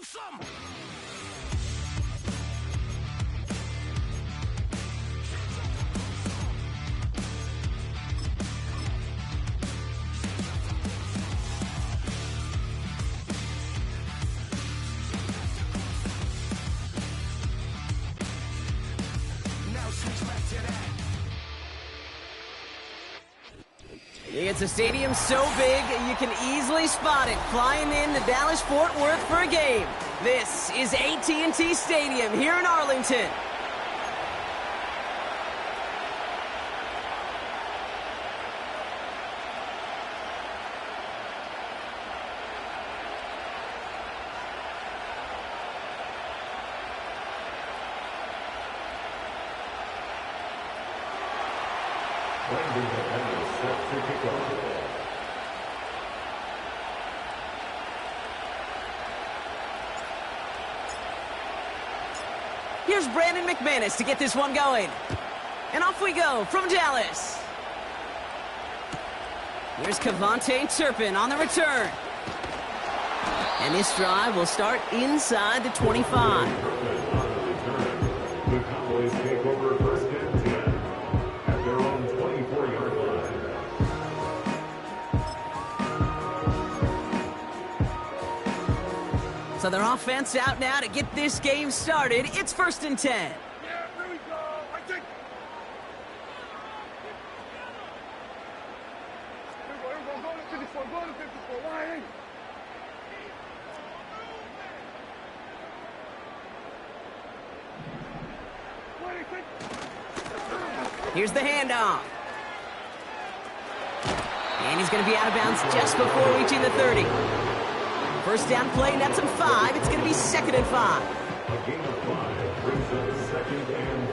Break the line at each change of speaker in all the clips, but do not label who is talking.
some. Now switch back to that.
It's a stadium so big you can easily spot it flying in to Dallas-Fort Worth for a game. This is AT&T Stadium here in Arlington. Here's Brandon McManus to get this one going. And off we go from Dallas. Here's Kevontae Turpin on the return. And this drive will start inside the 25.
The Cowboys take over first and 10 at their own 24-yard line.
So their offense out now to get this game started. It's first and 10.
Yeah, here we go. I think. Here we go. Go to 54. Go to 54. Why?
Here's the handoff. And he's going to be out of bounds just before reaching the 30. First down play, nets him 5. It's going to be second and 5.
A gain of 5 brings up second and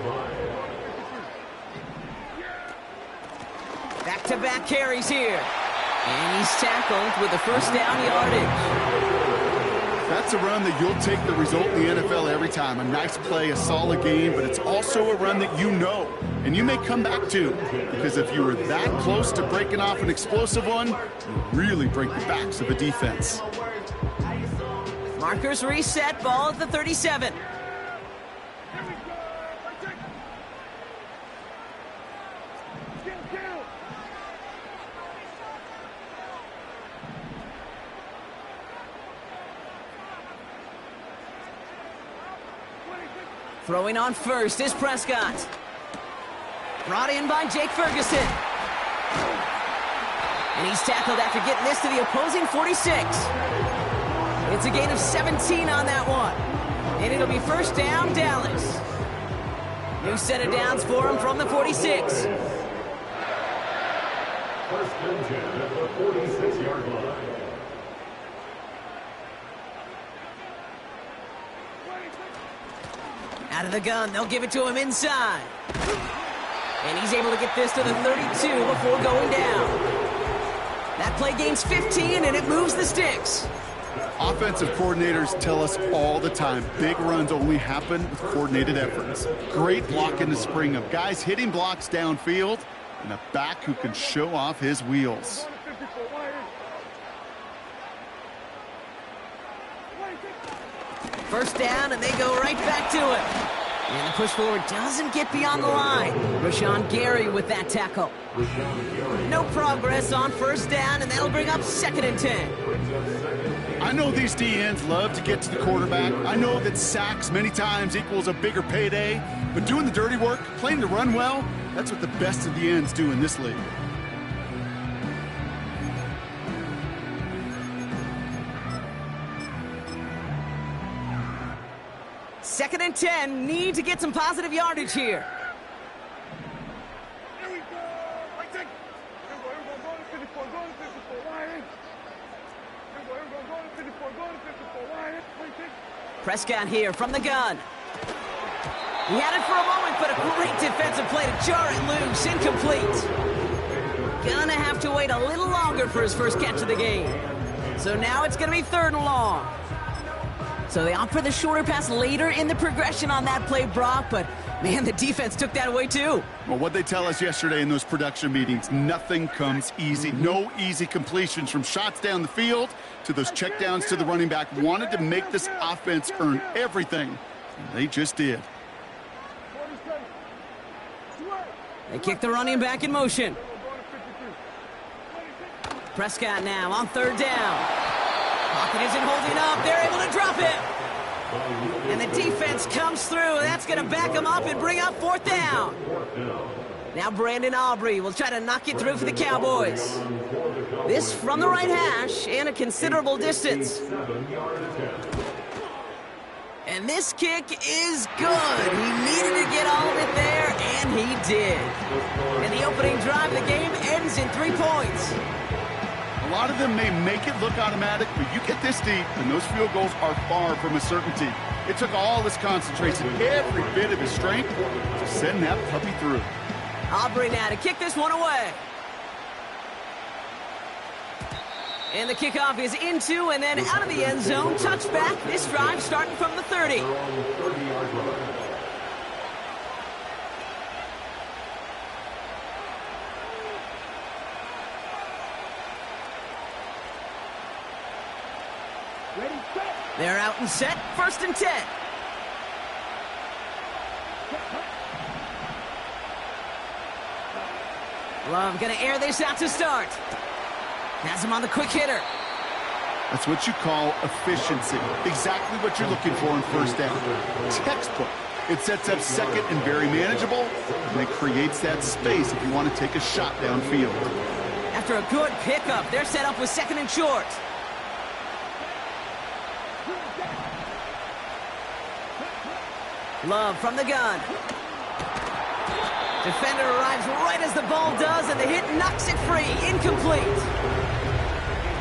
5.
Back-to-back carries here. And he's tackled with the first down yardage.
That's a run that you'll take the result in the NFL every time. A nice play, a solid game, but it's also a run that you know and you may come back to, because if you were that close to breaking off an explosive one, you really break the backs of a defense.
Markers reset, ball at the 37. Throwing on first is Prescott. Brought in by Jake Ferguson. And he's tackled after getting this to the opposing 46. It's a gain of 17 on that one. And it'll be first down, Dallas. New set of downs for him from the 46.
First and 10 at the 46-yard line.
Out of the gun, they'll give it to him inside. And he's able to get this to the 32 before going down. That play gains 15, and it moves the sticks.
Offensive coordinators tell us all the time, big runs only happen with coordinated efforts. Great block in the spring of guys hitting blocks downfield, and a back who can show off his wheels.
First down, and they go right back to it. And the push forward doesn't get beyond the line. Rashawn Gary with that tackle. No progress on first down, and that'll bring up second and 10.
I know these DNs love to get to the quarterback. I know that sacks many times equals a bigger payday. But doing the dirty work, playing to run well, that's what the best of the ends do in this league.
Second and 10, need to get some positive yardage here.
Here we go. I think. Here we go. Go to 54. Go to 54. Why? Here we go. Go to 54. Go to 54. Why?
Prescott here from the gun. He had it for a moment, but a great defensive play to jar it loose. Incomplete. Gonna have to wait a little longer for his first catch of the game. So now it's gonna be third and long. So they opt for the shorter pass later in the progression on that play, Brock, but Man, the defense took that away too.
Well, what they tell us yesterday in those production meetings, nothing comes easy. No easy completions from shots down the field to those checkdowns to the running back. Wanted to make this offense earn everything. And they just did.
They kick the running back in motion. Prescott now on third down. Pocket isn't holding up. They're able to drop it. And the defense comes through. That's going to back them up and bring up fourth down. Now Brandon Aubrey will try to knock it through for the Cowboys. This from the right hash and a considerable distance. And this kick is good. He needed to get all of it there, and he did. And the opening drive of the game ends in 3 points.
A lot of them may make it look automatic, but you get this deep, and those field goals are far from a certainty. It took all his concentration, every bit of his strength, to send that puppy through.
Aubrey now to kick this one away. And the kickoff is into and then out of the end zone. Touchback. This drive starting from the 30. They're out and set. 1st and 10. Love going to air this out to start. Has him on the quick hitter.
That's what you call efficiency. Exactly what you're looking for in first down. Textbook. It sets up second and very manageable, and it creates that space if you want to take a shot downfield.
After a good pickup, they're set up with 2nd and short. Love from the gun. Defender arrives right as the ball does, and the hit knocks it free. Incomplete.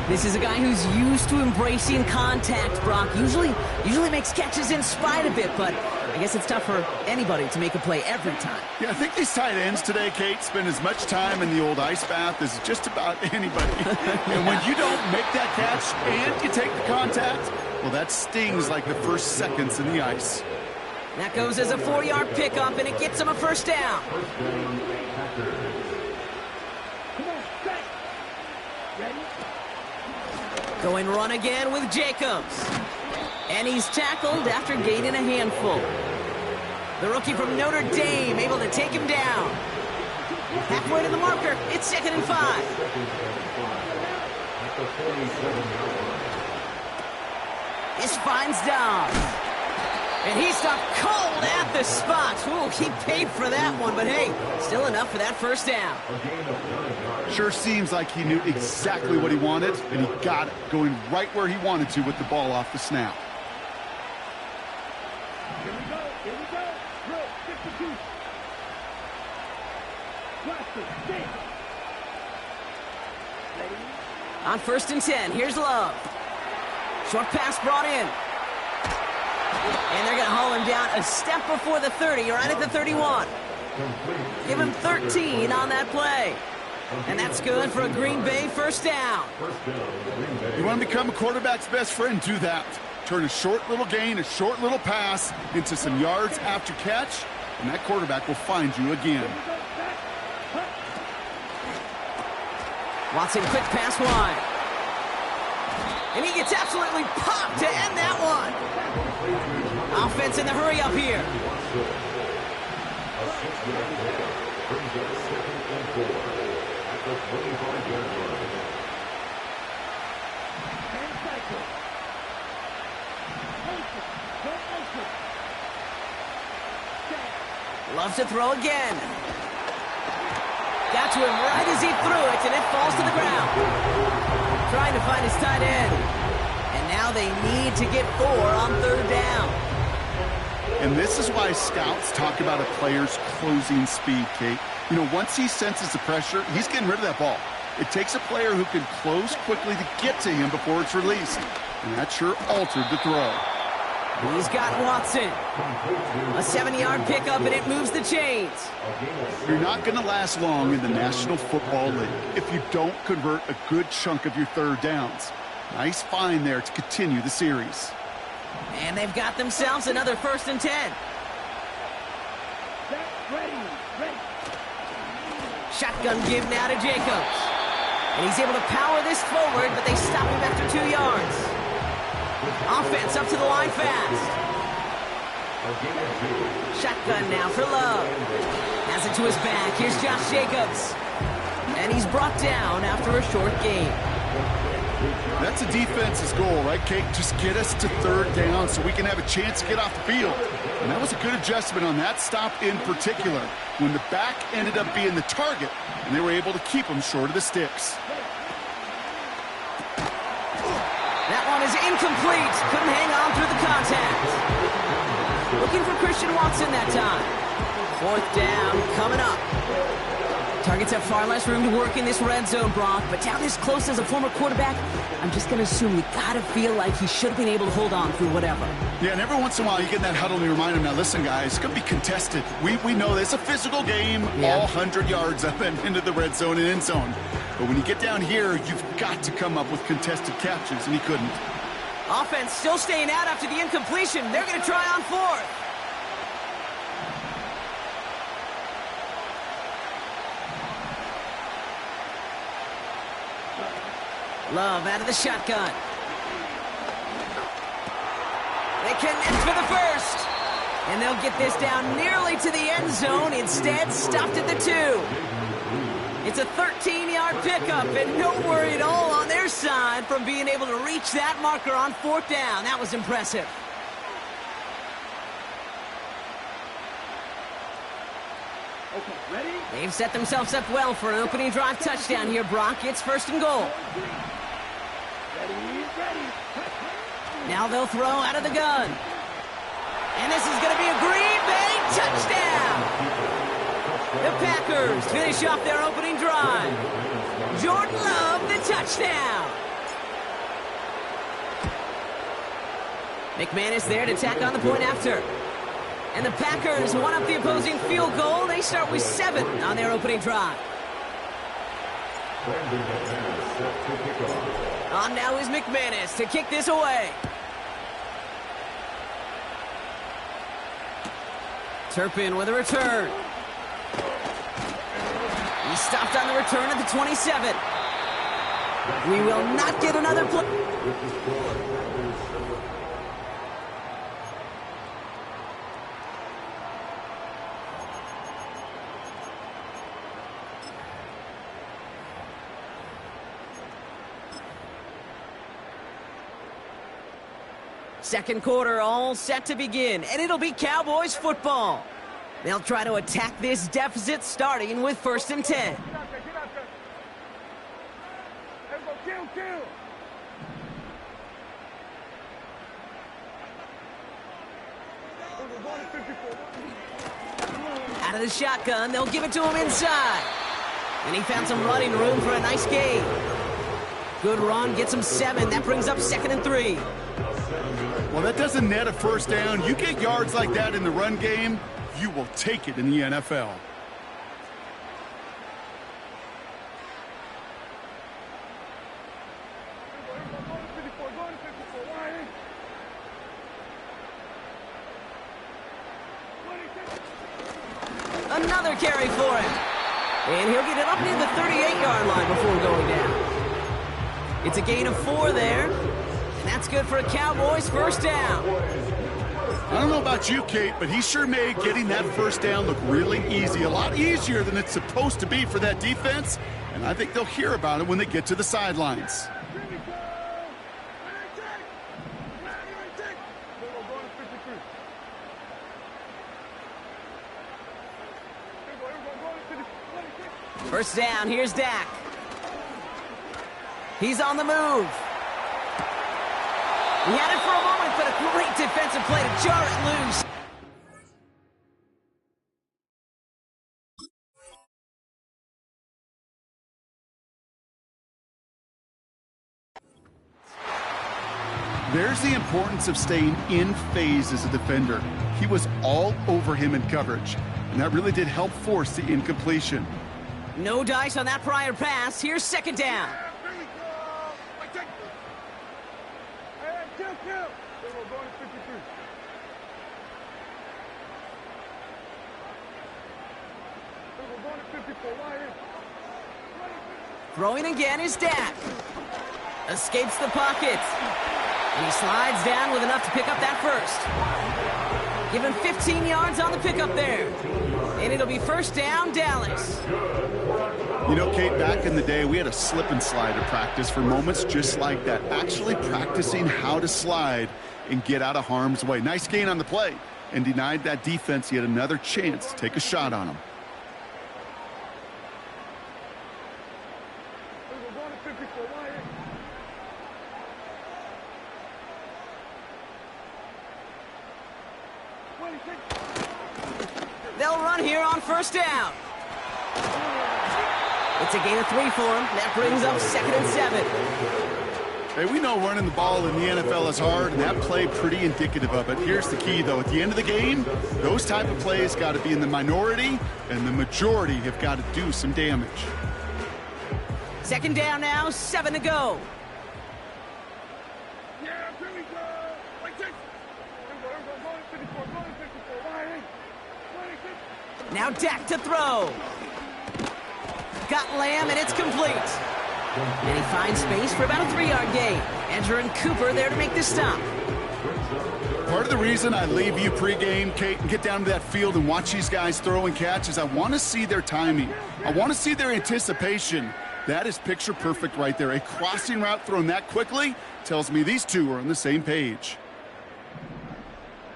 This is a guy who's used to embracing contact, Brock. Usually makes catches in spite of it, but I guess it's tough for anybody to make a play every time.
Yeah, I think these tight ends today, Kate, spend as much time in the old ice bath as just about anybody. And when you don't make that catch and you take the contact, well, that stings like the first seconds in the ice.
That goes as a 4-yard pickup, and it gets him a first down. Going run again with Jacobs. And he's tackled after gaining a handful. The rookie from Notre Dame able to take him down. Halfway to the marker, it's 2nd and 5. This finds Dobbs. And he stopped cold at the spot. Ooh, he paid for that one, but hey, still enough for that first down.
Sure seems like he knew exactly what he wanted, and he got it, going right where he wanted to with the ball off the snap.
Here we go. Drill 52. Watch it.
On 1st and 10, here's Love. Short pass brought in. And they're going to haul him down a step before the 30, right at the 31. Give him 13 on that play. And that's good for a Green Bay first down.
You want to become a quarterback's best friend? Do that. Turn a short little gain, a short little pass into some yards after catch, and that quarterback will find you again.
Watson, quick pass wide. And he gets absolutely popped to end that one. Offense in the hurry up here. Loves to throw again. Got to him right as he threw it, and it falls to the ground. Trying to find his tight end. And now they need to get 4 on 3rd down.
And this is why scouts talk about a player's closing speed, Kate. You know, once he senses the pressure, he's getting rid of that ball. It takes a player who can close quickly to get to him before it's released. And that sure altered the throw.
He's got Watson. A 70-yard pickup, and it moves the chains.
You're not going to last long in the National Football League if you don't convert a good chunk of your 3rd downs. Nice find there to continue the series.
And they've got themselves another 1st and 10. Shotgun give now to Jacobs. And he's able to power this forward, but they stop him after 2 yards. Offense up to the line fast. Shotgun now for Love. Has it to his back. Here's Josh Jacobs. And he's brought down after a short game.
That's a defense's goal, right, Kate? Just get us to third down so we can have a chance to get off the field. And that was a good adjustment on that stop in particular, when the back ended up being the target, and they were able to keep him short of the sticks.
That one is incomplete. Couldn't hang on through the contact. Looking for Christian Watson that time. 4th down coming up. Targets have far less room to work in this red zone, Brock, but down this close as a former quarterback, I'm just going to assume you got to feel like he should have been able to hold on through whatever. Yeah, and every once in a while you get in that huddle and you remind him, now listen, guys, it's going to be contested. We know this. It's a physical game, all 100 yards up and into the red zone and end zone. But when you get down here, you've got to come up with contested catches, and he couldn't. Offense still staying out after the incompletion. They're going to try on 4th. Love out of the shotgun. They connect for the first. And they'll get this down nearly to the end zone. Instead, stopped at the 2. It's a 13-yard pickup, and no worry at all on their side from being able to reach that marker on 4th down. That was impressive.
Okay, ready?
They've set themselves up well for an opening drive touchdown here, Brock. It's 1st and goal.
Ready.
Now they'll throw out of the gun. And this is going to be a Green Bay touchdown. The Packers finish off their opening drive. Jordan Love, the touchdown. McManus there to tack on the point after. And the Packers one up the opposing field goal. They start with 7 on their opening drive. On now is McManus to kick this away. Turpin with a return. He stopped on the return at the 27. We will not get another play. Second quarter all set to begin, and it'll be Cowboys football. They'll try to attack this deficit starting with 1st and 10.
Get out there. Everybody kill.
Out of the shotgun, they'll give it to him inside. And he found some running room for a nice gain. Good run, gets him 7. That brings up 2nd and 3.
Well, that doesn't net a 1st down. You get yards like that in the run game, you will take it in the NFL.
Another carry for him. And he'll get it up near the 38-yard line before going down. It's a gain of 4 there. And that's good for a Cowboys 1st down.
I don't know about you, Kate, but he sure made getting that 1st down look really easy. A lot easier than it's supposed to be for that defense. And I think they'll hear about it when they get to the sidelines.
First down, here's Dak. He's on the move. He had it for a moment, but a great defensive play to jar it loose.
There's the importance of staying in phase as a defender. He was all over him in coverage, and that really did help force the incompletion.
No dice on that prior pass. Here's 2nd down. Throwing again is Dak. Escapes the pocket. And he slides down with enough to pick up that first. Give him 15 yards on the pickup there. And it'll be first down, Dallas.
You know, Kate, back in the day, we had a slip and slide at practice for moments just like that. Actually practicing how to slide and get out of harm's way. Nice gain on the play. And denied that defense yet another chance to take a shot on him.
They'll run here on first down. It's a gain of 3 for him. That brings up 2nd and 7.
Hey, we know running the ball in the NFL is hard, and that play pretty indicative of it. Here's the key, though. At the end of the game, those type of plays got to be in the minority, and the majority have got to do some damage.
2nd down now, 7 to go. Now Dak to throw. Got Lamb, and it's complete. And he finds space for about a 3-yard gain. Edger and Cooper there to make this stop.
Part of the reason I leave you pregame, Kate, and get down to that field and watch these guys throw and catch is I want to see their timing. I want to see their anticipation. That is picture perfect right there. A crossing route thrown that quickly tells me these two are on the same page.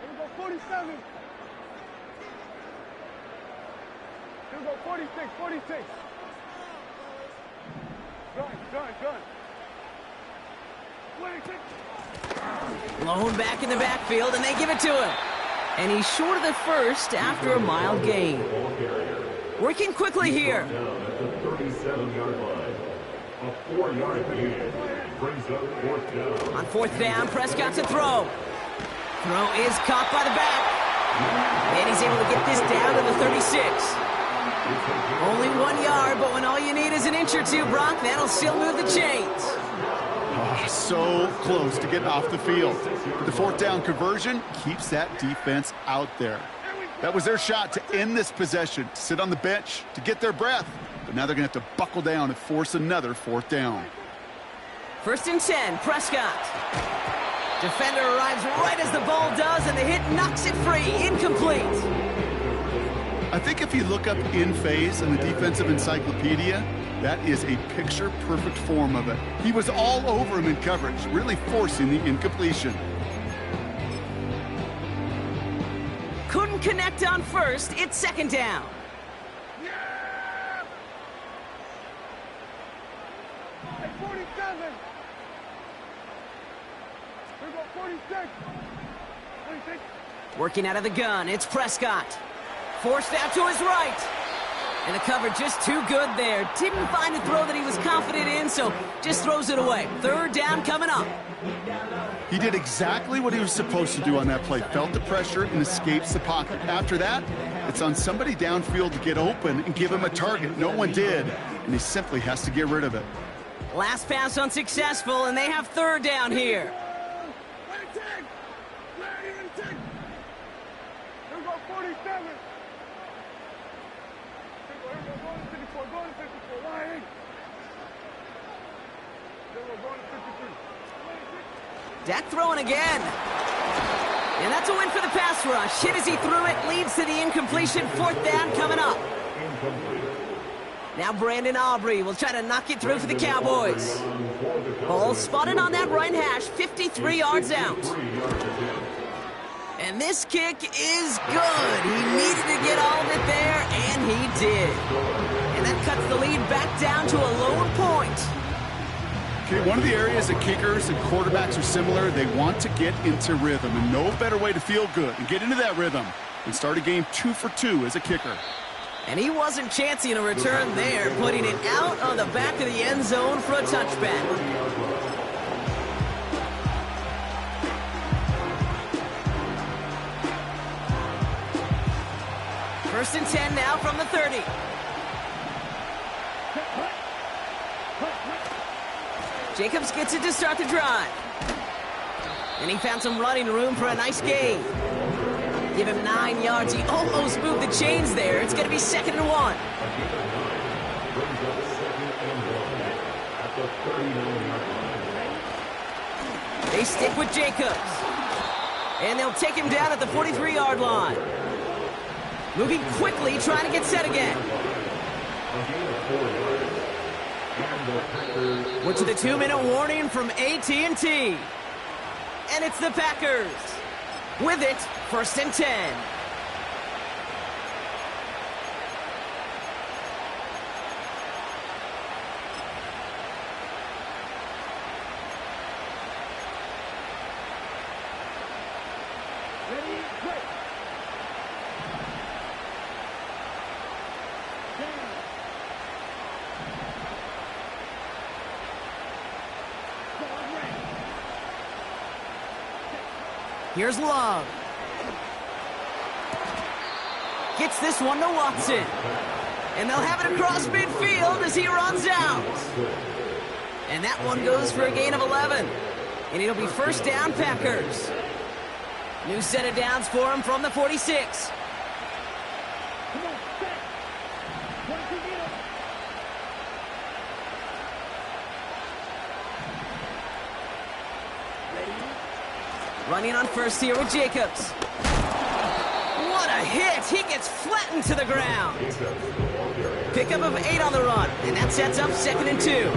Here we go, 47. Here we go, 46, 46. Gun. 26.
Blown back in the backfield, and they give it to him. And he's short of the first after a mild gain. Working quickly here.
Down at the 37-yard line. A 4-yard gain brings up 4th down.
On 4th down, Prescott to throw. Throw is caught by the back. And he's able to get this down to the 36. Only 1 yard, but when all you need is an inch or two, Brock, that'll still move the chains.
Oh, so close to getting off the field. But the 4th down conversion keeps that defense out there. That was their shot to end this possession, to sit on the bench, to get their breath. But now they're going to have to buckle down and force another 4th down.
1st and 10, Prescott. Defender arrives right as the ball does, and the hit knocks it free. Incomplete.
I think if you look up in phase in the defensive encyclopedia, that is a picture-perfect form of it. He was all over him in coverage, really forcing the incompletion.
Couldn't connect on first. It's 2nd down.
Yeah! Hey, 47. Here we go, 46. 26.
Working out of the gun, it's Prescott. Forced out to his right. And the cover just too good there. Didn't find a throw that he was confident in, so just throws it away. 3rd down coming up.
He did exactly what he was supposed to do on that play. Felt the pressure and escapes the pocket. After that, it's on somebody downfield to get open and give him a target. No one did, and he simply has to get rid of it.
Last pass unsuccessful, and they have 3rd down here.
Here we go, 47. Here we go, going to 54, going to 54. Wide. Here we go, going to 53.
Dak throwing again. And that's a win for the pass rush. Hit as he threw it, leads to the incompletion. 4th down coming up. Now Brandon Aubrey will try to knock it through for the Cowboys. Ball spotted on that right hash, 53 yards out. And this kick is good. He needed to get all of it there, and he did. And that cuts the lead back down to a lower point.
Okay, one of the areas that kickers and quarterbacks are similar, they want to get into rhythm, and no better way to feel good and get into that rhythm than start a game 2 for 2 as a kicker.
And he wasn't chancing a return there, putting it out on the back of the end zone for a touchback. First and 10 now from the 30. Jacobs gets it to start the drive. And he found some running room for a nice gain. Give him 9 yards. He almost moved the chains there. It's going to be 2nd and 1.
Brings up 2nd and 1 at the 39-yard line.
They stick with Jacobs. And they'll take him down at the 43-yard line. Moving quickly, trying to get set again. We're to the 2-minute warning from AT&T. And it's the Packers. With it, 1st and 10. Here's Love. Gets this one to Watson. And they'll have it across midfield as he runs out. And that one goes for a gain of 11. And it'll be 1st down Packers. New set of downs for him from the 46. Running on 1st here with Jacobs. What a hit! He gets flattened to the ground. Pickup of 8 on the run, and that sets up 2nd and 2.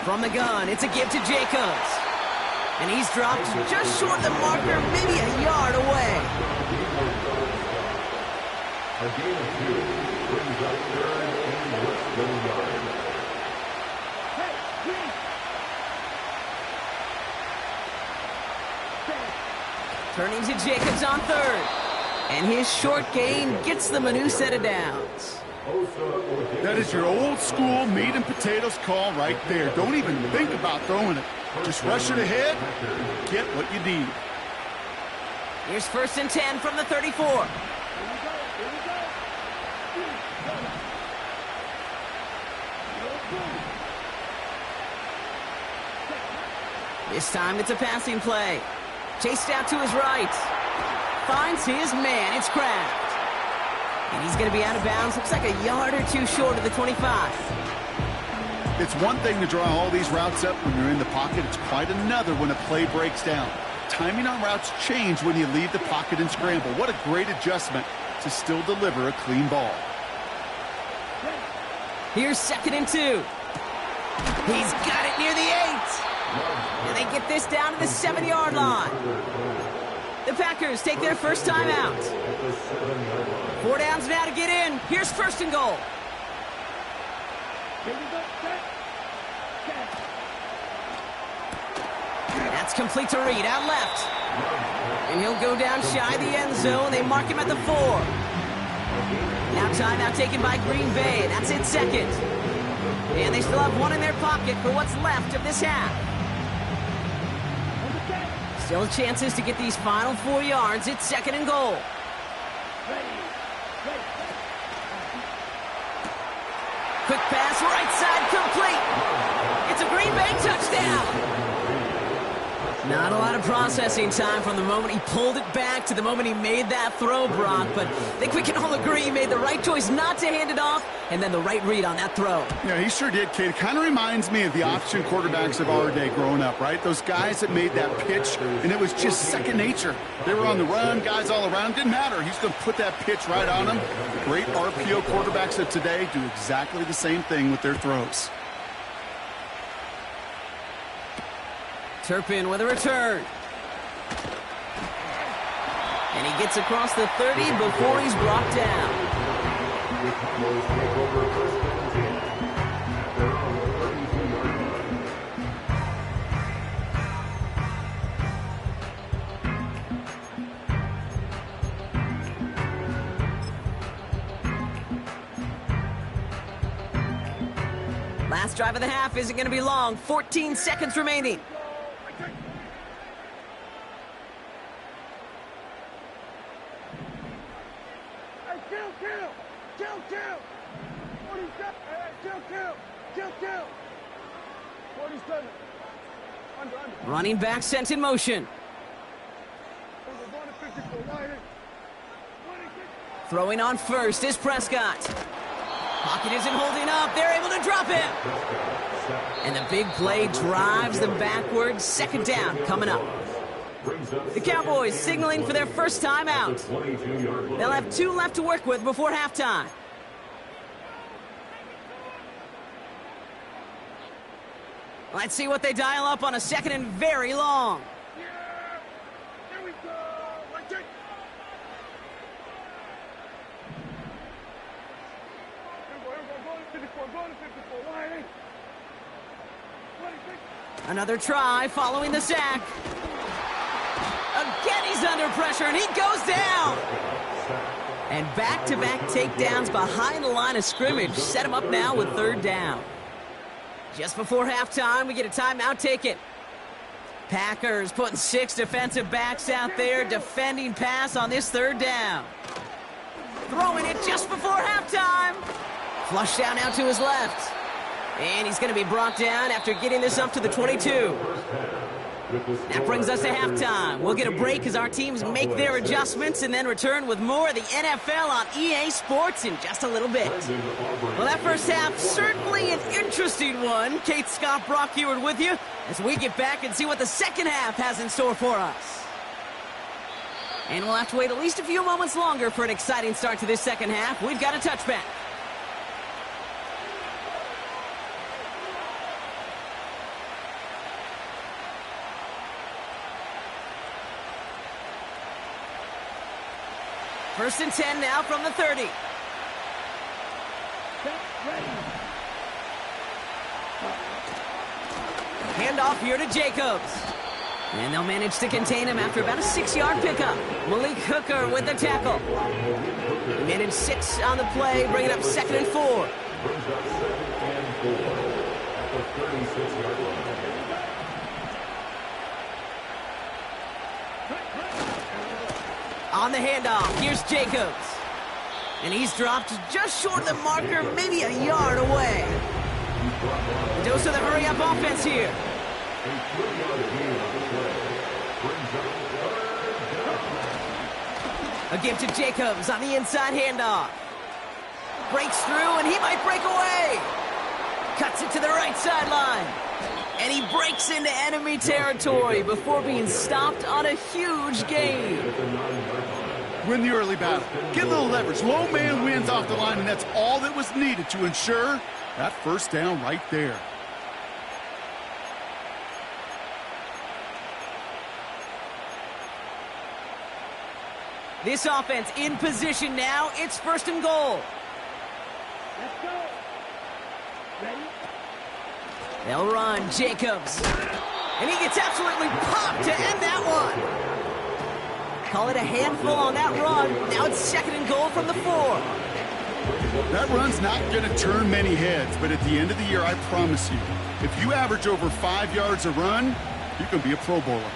From the gun, it's a give to Jacobs. And he's dropped just short of the marker, maybe a yard away.
A gain of 2 brings up 3rd and less than a yard.
Turning to Jacobs on 3rd. And his short gain gets them a new set of downs.
That is your old school meat and potatoes call right there. Don't even think about throwing it. Just rush it ahead and get what you need.
Here's 1st and 10 from the 34. This time it's a passing play. Chased out to his right. Finds his man. It's Kraft. And he's going to be out of bounds. Looks like a yard or 2 short of the 25.
It's one thing to draw all these routes up when you're in the pocket. It's quite another when a play breaks down. Timing on routes change when you leave the pocket and scramble. What a great adjustment to still deliver a clean ball.
Here's 2nd and 2. He's got it near the 8. And they get this down to the 7-yard line. The Packers take their first time out. 4 downs now to get in. Here's 1st and goal. That's complete to Reed, out left. And he'll go down shy of the end zone. They mark him at the 4. Now timeout taken by Green Bay. That's it, 2nd. And they still have 1 in their pocket for what's left of this half. Still chances to get these final 4 yards. It's 2nd and goal. Quick pass, right side, complete. It's a Green Bay touchdown. Not a lot of processing time from the moment he pulled it back to the moment he made that throw, Brock. But I think we can all agree he made the right choice not to hand it off, and then the right read on that throw.
Yeah, he sure did, Kate. It kind of reminds me of the option quarterbacks of our day growing up, right? Those guys that made that pitch, and it was just second nature. They were on the run, guys all around. Didn't matter. He's going to put that pitch right on them. The great RPO quarterbacks of today do exactly the same thing with their throws.
Turpin with a return. And he gets across the 30 before he's brought down. Last drive of the half isn't going to be long. 14 seconds remaining.
Kill. 47. Kill. 47. Under.
Running back sent in motion.
Going to 54. Wide in. 26.
Throwing on first is Prescott. Pocket isn't holding up. They're able to drop him. And the big play drives them backwards. Second down coming up. The Cowboys signaling for their first time out. They'll have 2 left to work with before halftime. Let's see what they dial up on a second and very long.
Yeah! Here we go! Like it! Going to 54. Wide in. 26.
Another try following the sack. Again, he's under pressure, and he goes down. And back-to-back takedowns behind the line of scrimmage set him up now with third down. Just before halftime, we get a timeout taken. Packers putting 6 defensive backs out there defending pass on this third down. Throwing it just before halftime. Flush down out to his left. And he's going to be brought down after getting this up to the 22. That brings us to halftime. We'll get a break as our teams make their adjustments and then return with more of the NFL on EA Sports in just a little bit. Well, that first half, certainly an interesting one. Kate Scott, Brock Heward with you as we get back and see what the second half has in store for us. And we'll have to wait at least a few moments longer for an exciting start to this second half. We've got a touchback. First and 10 now from the 30. Handoff here to Jacobs. And they'll manage to contain him after about a 6-yard pickup. Malik Hooker with the tackle. He managed 6 on the play, bringing up 2nd and 4.
Brings up 2nd and 4 at the 36-yard line.
On the handoff, here's Jacobs. And he's dropped just short of the marker, maybe a yard away. A dose of the hurry-up offense here. A give to Jacobs on the inside handoff. Breaks through, and he might break away. Cuts it to the right sideline. And he breaks into enemy territory before being stopped on a huge gain.
Win the early battle. Get a little leverage. Low man wins off the line, and that's all that was needed to ensure that first down right there.
This offense in position now. It's 1st and goal.
Let's go. Ready?
They'll run Jacobs. And he gets absolutely popped to end that one. Call it a handful on that run. Now it's 2nd and goal from the 4.
That run's not going to turn many heads, but at the end of the year, I promise you, if you average over 5 yards a run, you can be a Pro Bowler.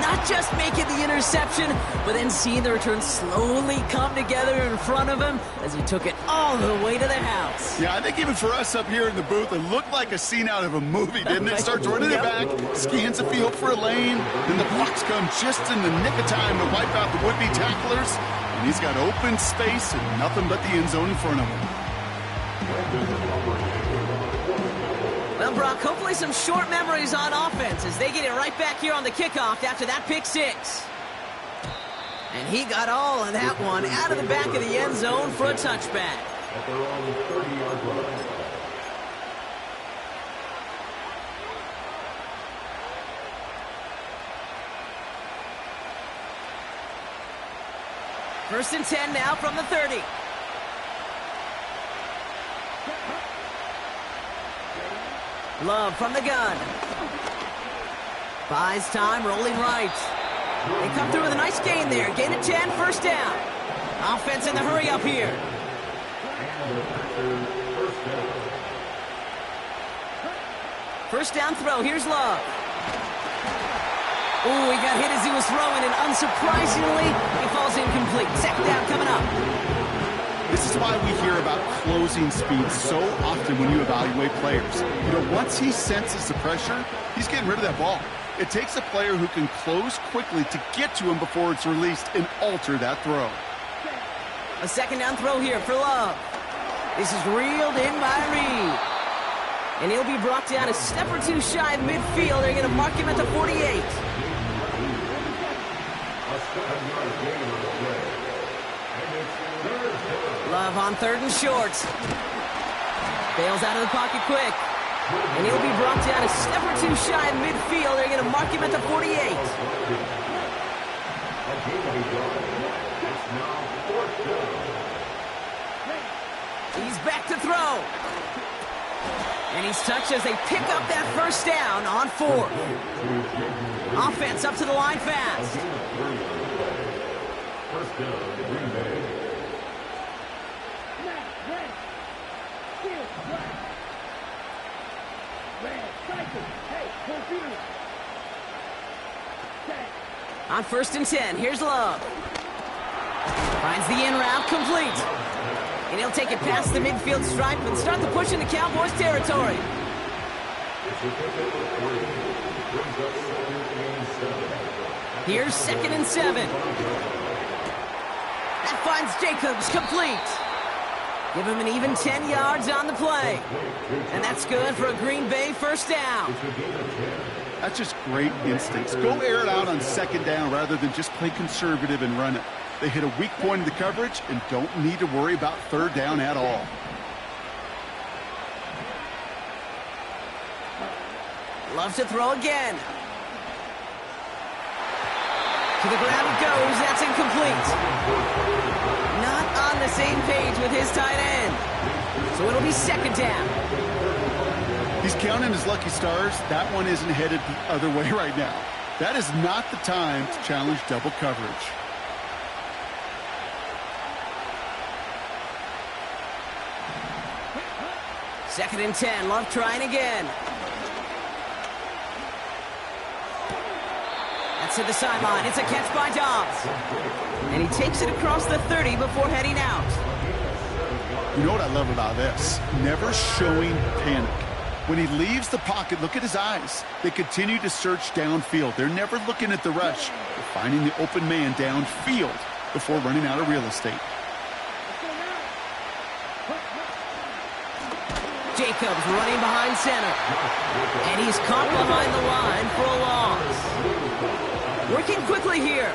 Not just making the interception, but then seeing the return slowly come together in front of him as he took it all the way to the house.
Yeah, I think even for us up here in the booth, it looked like a scene out of a movie, didn't it? Starts running it back, scans the field for a lane, then the blocks come just in the nick of time to wipe out the would-be tacklers, and he's got open space and nothing but the end zone in front of him.
Well, Brock, hopefully some short memories on offense as they get it right back here on the kickoff after that pick 6. And he got all of that one out of the back of the end zone for a touchback.
At their own 30-yard line.
First and 10 now from the 30. Love from the gun. Buys time, rolling right. They come through with a nice gain there. Gain of 10, first down. Offense in the hurry up here. First down throw, here's Love. Ooh, he got hit as he was throwing, and unsurprisingly, he falls incomplete. Second down coming up.
This is why we hear about closing speed so often when you evaluate players. You know, once he senses the pressure, he's getting rid of that ball. It takes a player who can close quickly to get to him before it's released and alter that throw.
A second down throw here for Love. This is reeled in by Reed. And he'll be brought down a step or two shy of midfield. They're going to mark him at the 48. Love on third and short. Bails out of the pocket quick. And he'll be brought down a step or two shy of midfield. They're going to mark him at the 48. He's back to throw. And he's touched as they pick up that first down on 4. Offense up to the line fast.
First down, Green Bay.
On first and 10, here's Love. Finds the in route complete. And he'll take it past the midfield stripe and start the push into Cowboys territory. Here's second and 7. That finds Jacobs complete. Give him an even 10 yards on the play. And that's good for a Green Bay first down.
That's just great instincts. Go air it out on second down rather than just play conservative and run it. They hit a weak point in the coverage and don't need to worry about third down at all.
Love to throw again. To the ground it goes. That's incomplete. Not on the same page with his tight end. So it'll be second down.
He's counting his lucky stars. That one isn't headed the other way right now. That is not the time to challenge double coverage.
Second and 10. Love trying again. That's to the sideline. It's a catch by Dobbs. And he takes it across the 30 before heading out.
You know what I love about this? Never showing panic. When he leaves the pocket, look at his eyes. They continue to search downfield. They're never looking at the rush. They're finding the open man downfield before running out of real estate.
Jacobs running behind center. And he's caught behind the line for a loss. Working quickly here.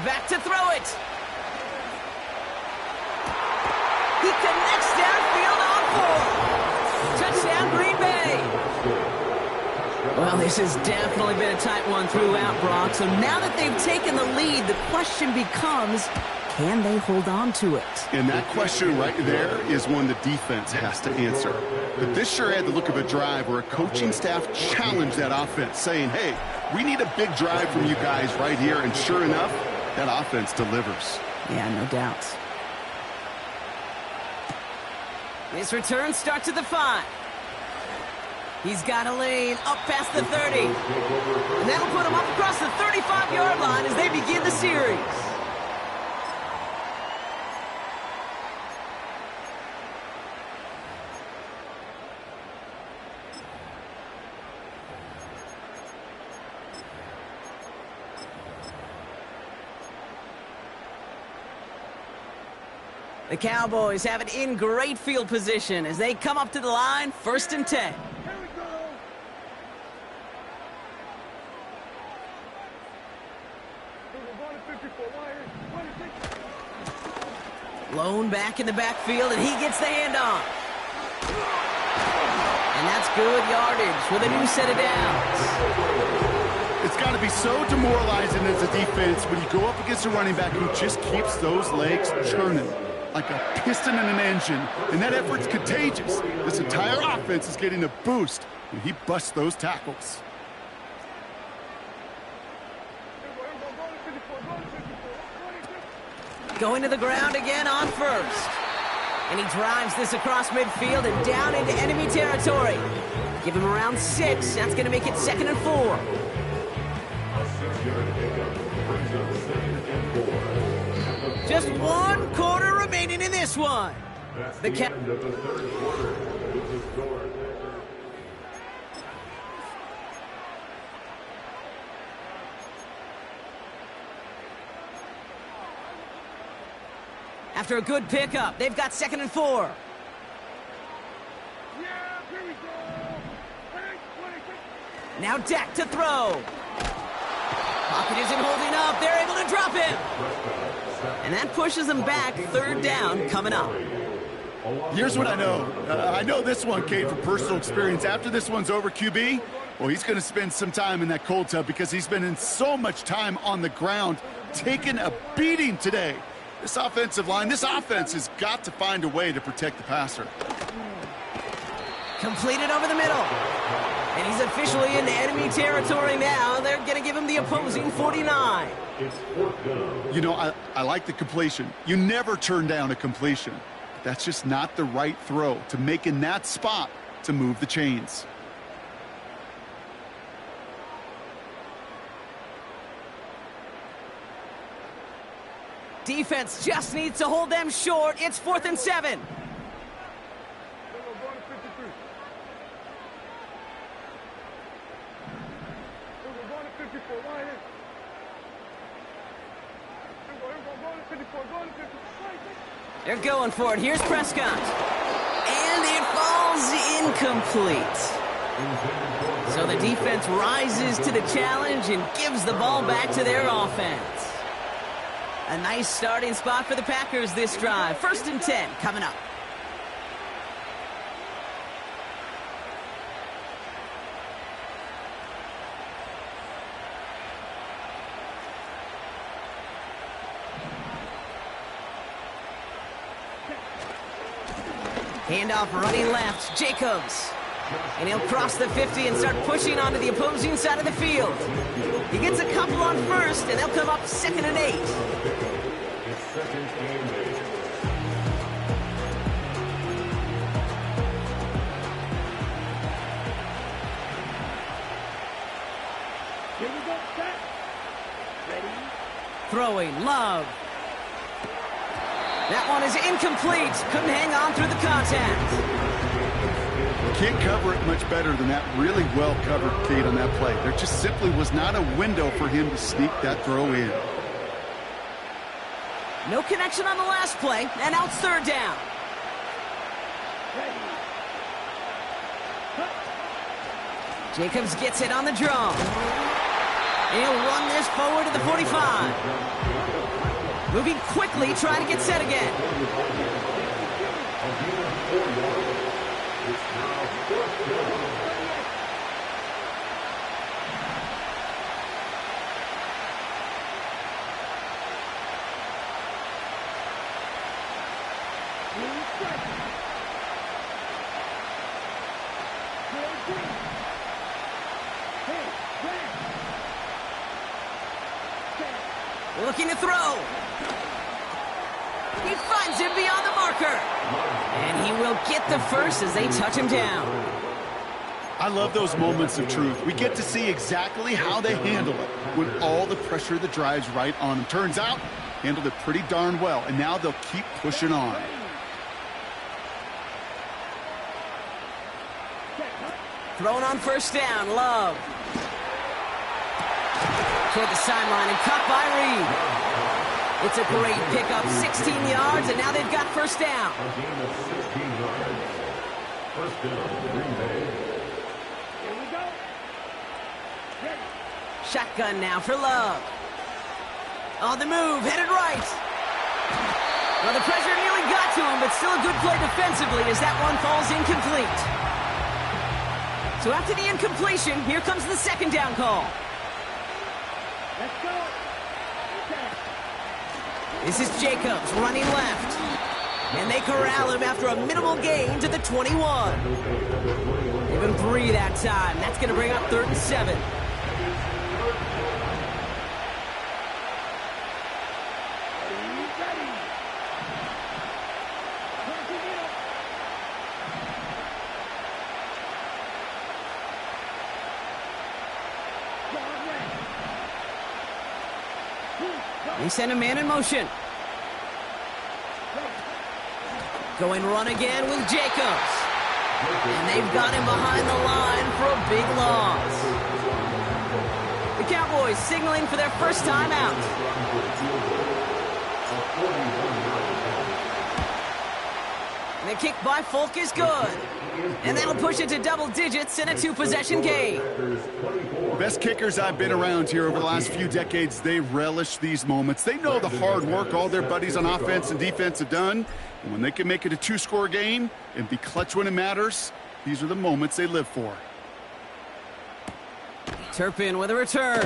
Back to throw it. He connects downfield on 4. Touchdown, Green Bay. Well, this has definitely been a tight one throughout, Brock. So now that they've taken the lead, the question becomes, can they hold on to it?
And that question right there is one the defense has to answer. But this sure had the look of a drive where a coaching staff challenged that offense, saying, hey, we need a big drive from you guys right here. And sure enough, that offense delivers.
Yeah, no doubt. This return starts at the 5. He's got a lane up past the 30. And that'll put him up across the 35-yard line as they begin the series. The Cowboys have it in great field position as they come up to the line, first and 10.
Here we go. We're going to 54.
Lone back in the backfield, and he gets the handoff. And that's good yardage with a new set of downs.
It's got to be so demoralizing as a defense when you go up against a running back who just keeps those legs churning like a piston in an engine, and that effort's contagious. This entire offense is getting a boost when he busts those tackles.
Going to the ground again on first. And he drives this across midfield and down into enemy territory. Give him around 6. That's going to make it 2nd and 4.
A 6-yard pickup brings up 2nd and 4.
Just 1 quarter remaining in this one.
That's the end of the third quarter with the score.
After a good pickup, they've got 2nd and 4.
Yeah, here we go.
Now Dak to throw. Pocket isn't holding up. They're able to drop him. And that pushes them back. 3rd down coming up.
Here's what I know. I know this one came from personal experience. After this one's over, QB, well, he's going to spend some time in that cold tub because he's spending so much time on the ground, taking a beating today. This offensive line, this offense has got to find a way to protect the passer.
Completed over the middle. And he's officially into enemy territory now. They're going to give him the opposing 49.
It's 4th down.
You know, I like the completion. You never turn down a completion. That's just not the right throw to make in that spot to move the chains.
Defense just needs to hold them short. It's 4th and 7. They're going for it. Here's Prescott. And it falls incomplete. So the defense rises to the challenge and gives the ball back to their offense. A nice starting spot for the Packers this drive. 1st and 10 coming up. Handoff running left, Jacobs. And he'll cross the 50 and start pushing onto the opposing side of the field. He gets a couple on first, and they'll come up 2nd and 8.
It's 2nd and 8.
Here we go, set. Ready?
Throwing, Love. That one is incomplete. Couldn't hang on through the contact.
Can't cover it much better than that. Really well covered, Kate, on that play. There just simply was not a window for him to sneak that throw in.
No connection on the last play, and now it's 3rd down. Jacobs gets it on the draw. He'll run this forward to the 45. Moving quickly, trying to get set again.
It's now 4th down.
Looking to throw. He finds him beyond the marker. And he will get the first as they touch him down.
I love those moments of truth. We get to see exactly how they handle it when all the pressure that drives right on them. Turns out, handled it pretty darn well, and now they'll keep pushing on.
Thrown on 1st down, Love. Toward the sideline and caught by Reed. It's a great pickup, 16 yards, and now they've got 1st down.
A gain of 16 yards. 1st down, Green Bay.
Here we go. Ready.
Shotgun now for Love. On the move, headed right. Well, the pressure nearly got to him, but still a good play defensively as that one falls incomplete. So after the incompletion, here comes the second down call.
Let's go.
This is Jacobs running left. And they corral him after a minimal gain to the 21. Give him 3 that time. That's going to bring up 3rd and 7. They send a man in motion. Going run again with Jacobs. And they've got him behind the line for a big loss. The Cowboys signaling for their first time out. And the kick by Folk is good. And that'll push it to double digits in a 2-possession game.
Best kickers I've been around here over the last few decades, they relish these moments. They know the hard work all their buddies on offense and defense have done. And when they can make it a 2-score game and be clutch when it matters, these are the moments they live for.
Turpin with a return.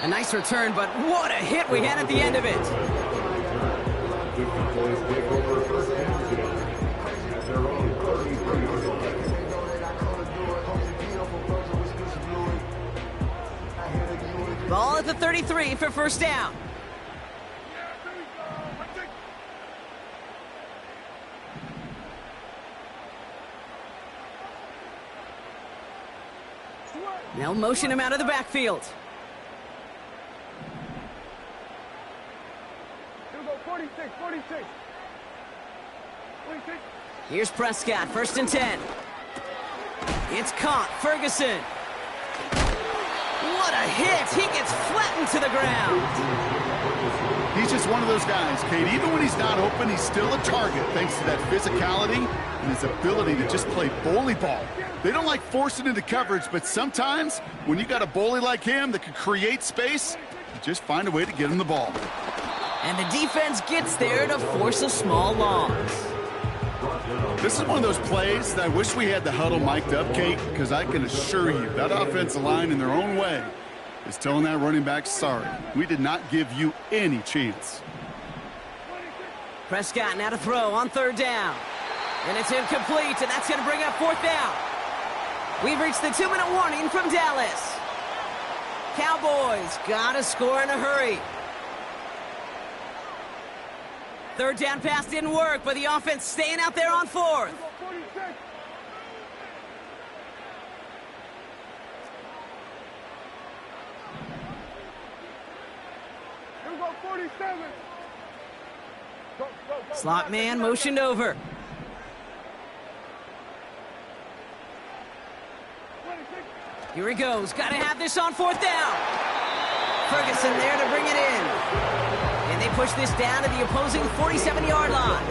A nice return, but what a hit we had at the end of it. Ball at the 33 for first down. They'll motion him out of the backfield.
Here we go, 46, 46. 46.
Here's Prescott, 1st and 10. It's caught, Ferguson. What a hit! He gets flattened to the ground.
He's just one of those guys, Kate. Even when he's not open, he's still a target thanks to that physicality and his ability to just play bully ball. They don't like forcing into coverage, but sometimes when you got a bully like him that can create space, you just find a way to get him the ball.
And the defense gets there to force a small loss.
This is one of those plays that I wish we had the huddle mic'd up, Kate, because I can assure you that offensive line in their own way is telling that running back, sorry, we did not give you any chance.
Prescott now to throw on 3rd down. And it's incomplete, and that's going to bring up 4th down. We've reached the 2-minute warning from Dallas. Cowboys got to score in a hurry. 3rd down pass didn't work, but the offense staying out there on 4th.
46. Here we go, 47. Go, go, go.
Slot man motioned over.
26.
Here he goes. Got to have this on 4th down. Ferguson there to bring it in. And they push this down to the opposing 47-yard line.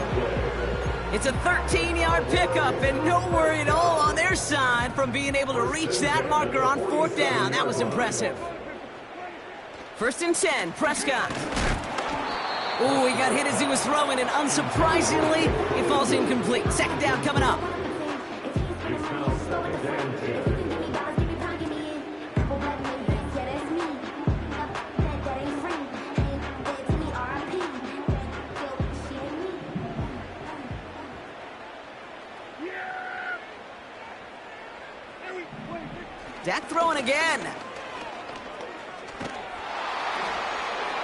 It's a 13-yard pickup, and no worry at all on their side from being able to reach that marker on 4th down. That was impressive. 1st and 10, Prescott. Ooh, he got hit as he was throwing, and unsurprisingly, it falls incomplete. 2nd down coming up. Dak throwing again.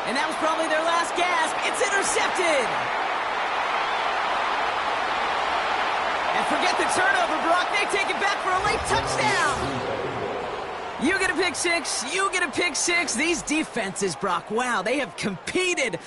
And that was probably their last gasp. It's intercepted. And forget the turnover, Brock. They take it back for a late touchdown. You get a pick six. You get a pick six. These defenses, Brock, wow, they have competed